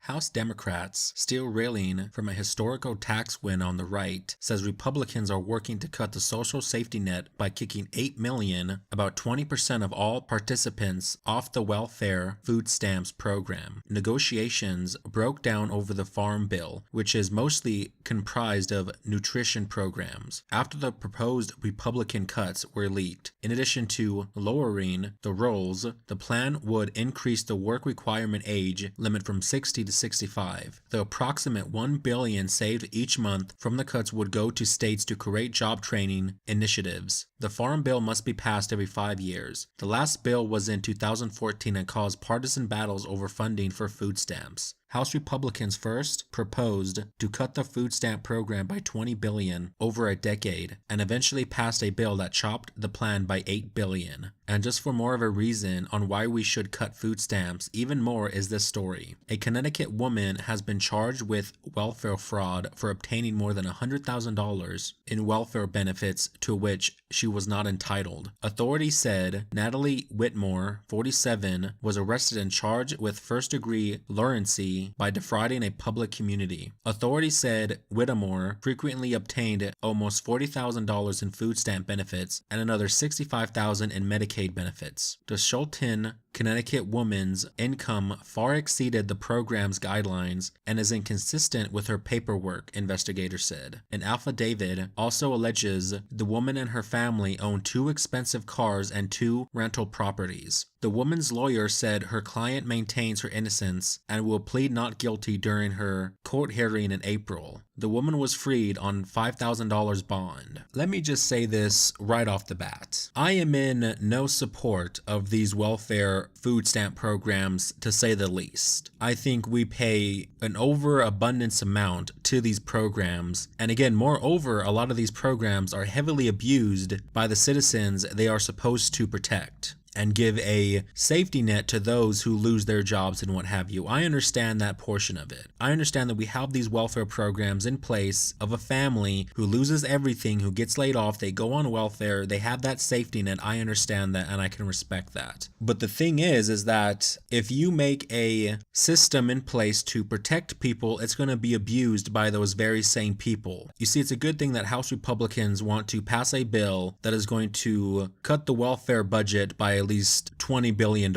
House Democrats, still reeling from a historical tax win on the right, says Republicans are working to cut the social safety net by kicking 8 million, about 20% of all participants, off the welfare food stamps program. Negotiations broke down over the Farm Bill, which is mostly comprised of nutrition programs, after the proposed Republican cuts were leaked. In addition to lowering the rolls, the plan would increase the work requirement age limit from 60 to 65. The approximate $1 billion saved each month from the cuts would go to states to create job training initiatives. The Farm Bill must be passed every 5 years. The last bill was in 2014 and caused partisan battles over funding for food stamps. House Republicans first proposed to cut the food stamp program by $20 billion over a decade and eventually passed a bill that chopped the plan by $8 billion. And just for more of a reason on why we should cut food stamps, even more is this story. A Connecticut woman has been charged with welfare fraud for obtaining more than $100,000 in welfare benefits to which she was not entitled. Authorities said Natalie Whitmore, 47, was arrested and charged with first-degree lunacy by defrauding a public community. Authorities said Whitmore frequently obtained almost $40,000 in food stamp benefits and another $65,000 in Medicaid benefits. The Schulten, Connecticut woman's income far exceeded the program's guidelines and is inconsistent with her paperwork, investigators said. An affidavit also alleges the woman and her family own 2 expensive cars and 2 rental properties. The woman's lawyer said her client maintains her innocence and will plead not guilty during her court hearing in April. The woman was freed on $5,000 bond. Let me just say this right off the bat. I am in no support of these welfare food stamp programs, to say the least. I think we pay an overabundance amount to these programs. And again, moreover, a lot of these programs are heavily abused by the citizens they are supposed to protect and give a safety net to those who lose their jobs and what have you. I understand that portion of it. I understand that we have these welfare programs in place of a family who loses everything, who gets laid off, they go on welfare, they have that safety net. I understand that and I can respect that. But the thing is that if you make a system in place to protect people, it's going to be abused by those very same people. You see, it's a good thing that House Republicans want to pass a bill that is going to cut the welfare budget by at least $20 billion.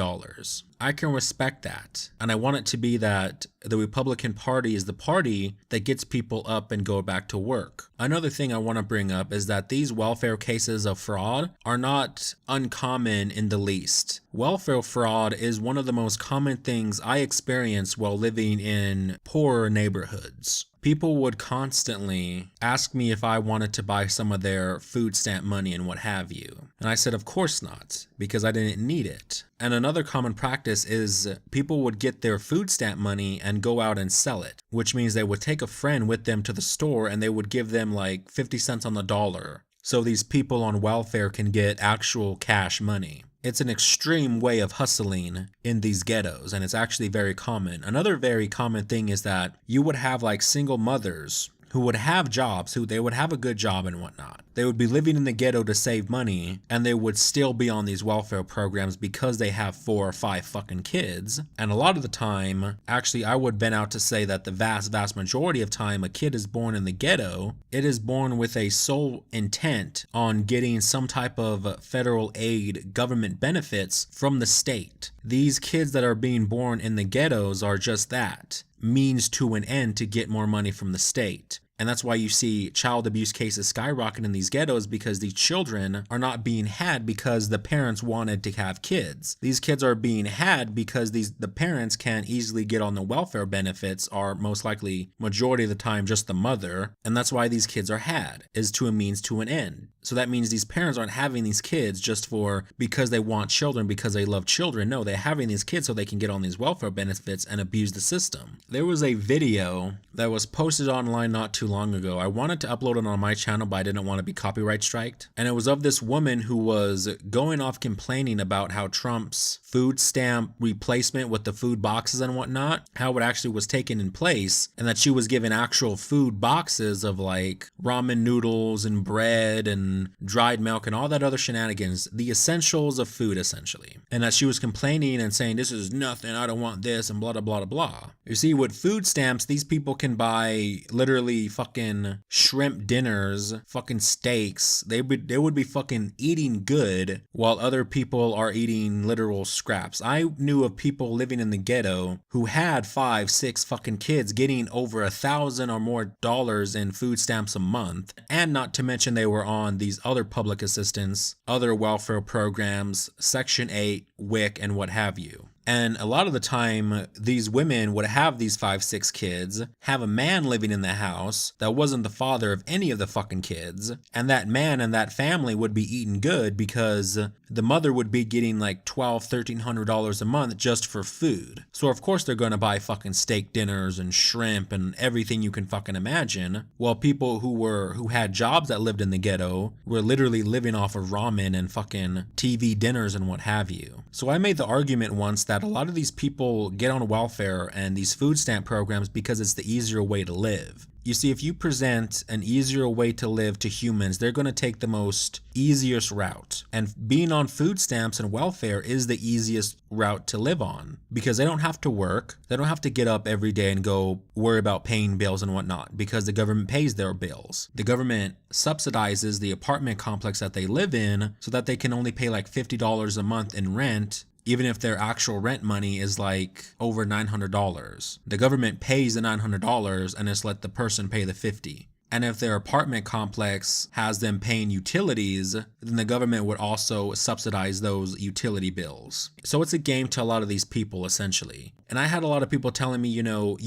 I can respect that. And I want it to be that the Republican Party is the party that gets people up and go back to work. Another thing I want to bring up is that these welfare cases of fraud are not uncommon in the least. Welfare fraud is one of the most common things I experienced while living in poorer neighborhoods. People would constantly ask me if I wanted to buy some of their food stamp money and what have you. And I said, of course not, because I didn't need it. And another common practice is people would get their food stamp money and go out and sell it, which means they would take a friend with them to the store and they would give them like 50 cents on the dollar. So these people on welfare can get actual cash money. It's an extreme way of hustling in these ghettos, and it's actually very common. Another very common thing is that you would have like single mothers who would have jobs, who they would have a good job and whatnot. They would be living in the ghetto to save money, and they would still be on these welfare programs because they have 4 or 5 fucking kids. And a lot of the time, actually, I would been out to say that the vast majority of time a kid is born in the ghetto, it is born with a sole intent on getting some type of federal aid, government benefits from the state. These kids that are being born in the ghettos are just that, means to an end to get more money from the state. And that's why you see child abuse cases skyrocket in these ghettos, because these children are not being had because the parents wanted to have kids. These kids are being had because the parents can't easily get on the welfare benefits, are most likely majority of the time just the mother. And that's why these kids are had, is to a means to an end. So that means these parents aren't having these kids just because they want children, because they love children. No, they're having these kids so they can get on these welfare benefits and abuse the system. There was a video that was posted online not too long ago. I wanted to upload it on my channel, but I didn't want to be copyright striked. And it was of this woman who was going off complaining about how Trump's food stamp replacement with the food boxes and whatnot, how it actually was taken in place, and that she was given actual food boxes of like ramen noodles and bread and and dried milk and all that other shenanigans, the essentials of food essentially. And that she was complaining and saying, this is nothing, I don't want this, and blah, blah, blah, blah. You see, with food stamps, these people can buy literally fucking shrimp dinners, fucking steaks. They would be fucking eating good while other people are eating literal scraps. I knew of people living in the ghetto who had 5, 6 fucking kids getting over $1,000 or more in food stamps a month, and not to mention they were on these other public assistance, other welfare programs, Section 8, WIC, and what have you. And a lot of the time, these women would have these 5, 6 kids, have a man living in the house that wasn't the father of any of the fucking kids, and that man and that family would be eating good because the mother would be getting like $1,200, $1,300 a month just for food. So of course they're gonna buy fucking steak dinners and shrimp and everything you can fucking imagine, while people who had jobs that lived in the ghetto were literally living off of ramen and fucking TV dinners and what have you. So I made the argument once that a lot of these people get on welfare and these food stamp programs because it's the easier way to live. You see, if you present an easier way to live to humans, they're going to take the most easiest route. And being on food stamps and welfare is the easiest route to live on because they don't have to work. They don't have to get up every day and go worry about paying bills and whatnot because the government pays their bills. The government subsidizes the apartment complex that they live in so that they can only pay like $50 a month in rent, even if their actual rent money is like over $900. The government pays the $900 and just let the person pay the $50. And if their apartment complex has them paying utilities, then the government would also subsidize those utility bills. So it's a game to a lot of these people essentially. And I had a lot of people telling me, you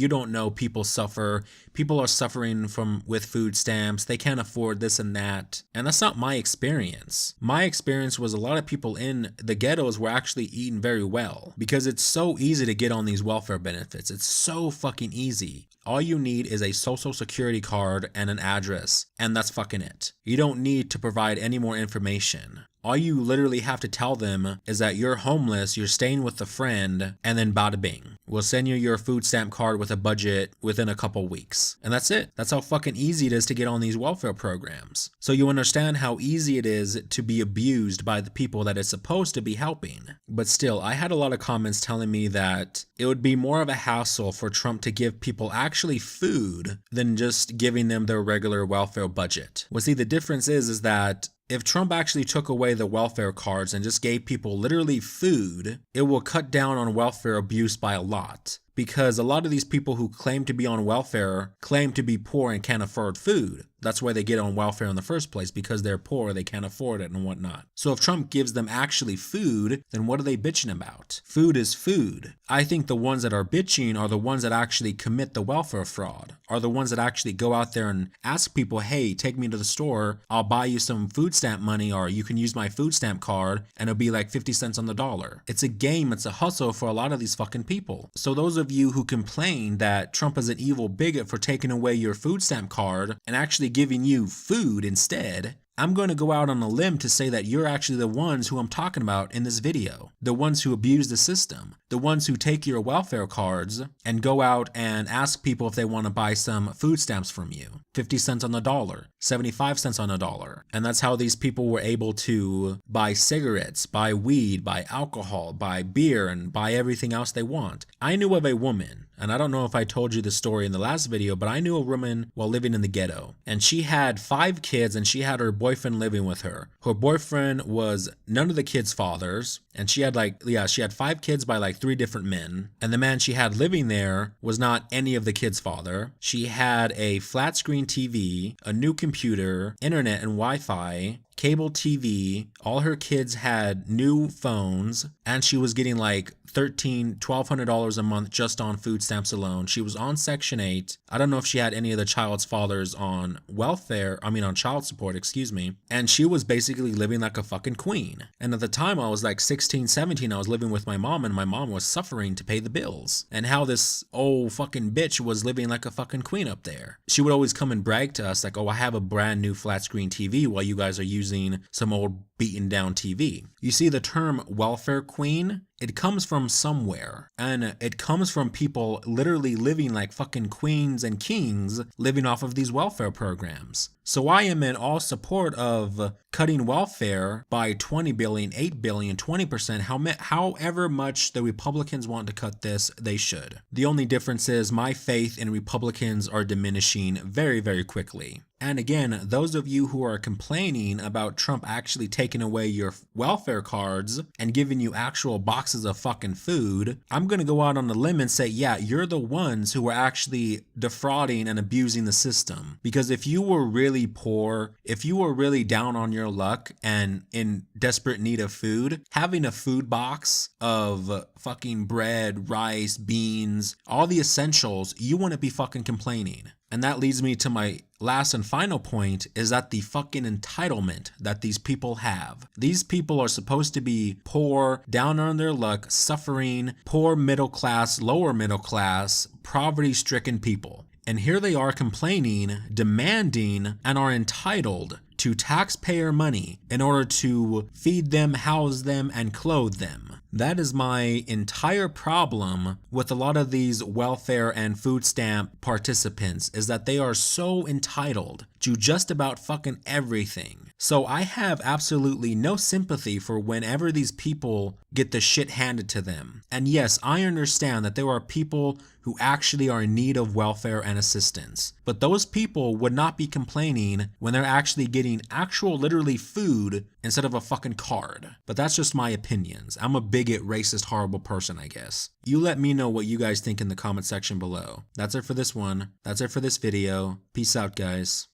don't know people suffer. People are suffering with food stamps. They can't afford this and that. And that's not my experience. My experience was a lot of people in the ghettos were actually eating very well because it's so easy to get on these welfare benefits. It's so fucking easy. All you need is a social security card and an address, and that's fucking it. You don't need to provide any more information. All you literally have to tell them is that you're homeless, you're staying with a friend, and then bada bing. We'll send you your food stamp card with a budget within a couple weeks. And that's it. That's how fucking easy it is to get on these welfare programs. So you understand how easy it is to be abused by the people that it's supposed to be helping. But still, I had a lot of comments telling me that it would be more of a hassle for Trump to give people actually food than just giving them their regular welfare budget. Well, see, the difference is that if Trump actually took away the welfare cards and just gave people literally food, it will cut down on welfare abuse by a lot. Because a lot of these people who claim to be on welfare claim to be poor and can't afford food. That's why they get on welfare in the first place, because they're poor, they can't afford it and whatnot. So if Trump gives them actually food, then what are they bitching about? Food is food. I think the ones that are bitching are the ones that actually commit the welfare fraud, are the ones that actually go out there and ask people, hey, take me to the store, I'll buy you some food stamp money, or you can use my food stamp card and it'll be like 50 cents on the dollar. It's a game, it's a hustle for a lot of these fucking people. So those of you who complain that Trump is an evil bigot for taking away your food stamp card and actually giving you food instead, I'm going to go out on a limb to say that you're actually the ones who I'm talking about in this video. The ones who abuse the system. The ones who take your welfare cards and go out and ask people if they want to buy some food stamps from you. 50 cents on the dollar, 75 cents on the dollar. And that's how these people were able to buy cigarettes, buy weed, buy alcohol, buy beer, and buy everything else they want. I knew of a woman, and I don't know if I told you the story in the last video, but I knew a woman while living in the ghetto. And she had 5 kids and she had her boyfriend living with her. Her boyfriend was none of the kids' fathers. And she had she had 5 kids by like 3 different men. And the man she had living there was not any of the kids' father. She had a flat screen TV, a new computer, internet and Wi-Fi, cable TV. All her kids had new phones, and she was getting like $1,200 a month just on food stamps alone. She was on Section 8. I don't know if she had any of the child's fathers on on child support, and she was basically living like a fucking queen. And at the time I was like 16, 17, I was living with my mom, and my mom was suffering to pay the bills. And how this old fucking bitch was living like a fucking queen up there. She would always come and brag to us like, oh, I have a brand new flat screen TV while you guys are using using some old beaten down TV. You see, the term welfare queen, it comes from somewhere, and it comes from people literally living like fucking queens and kings living off of these welfare programs. So I am in all support of cutting welfare by 20 billion, 8 billion, 20%, however much the Republicans want to cut this, they should. The only difference is my faith in Republicans are diminishing very, very quickly. And again, those of you who are complaining about Trump actually taking away your welfare cards and giving you actual boxes of fucking food, I'm going to go out on a limb and say, yeah, you're the ones who are actually defrauding and abusing the system. Because if you were really poor, if you were really down on your luck and in desperate need of food, having a food box of fucking bread, rice, beans, all the essentials, you wouldn't be fucking complaining. And that leads me to my last and final point, is that the fucking entitlement that these people have. These people are supposed to be poor, down on their luck, suffering, poor middle class, lower middle class, poverty-stricken people. And here they are complaining, demanding, and are entitled to taxpayer money in order to feed them, house them, and clothe them. That is my entire problem with a lot of these welfare and food stamp participants, is that they are so entitled to just about fucking everything. So I have absolutely no sympathy for whenever these people get the shit handed to them. And yes, I understand that there are people who actually are in need of welfare and assistance. But those people would not be complaining when they're actually getting actual literally food instead of a fucking card. But that's just my opinions. I'm a bigot, racist, horrible person, I guess. You let me know what you guys think in the comment section below. That's it for this one. That's it for this video. Peace out, guys.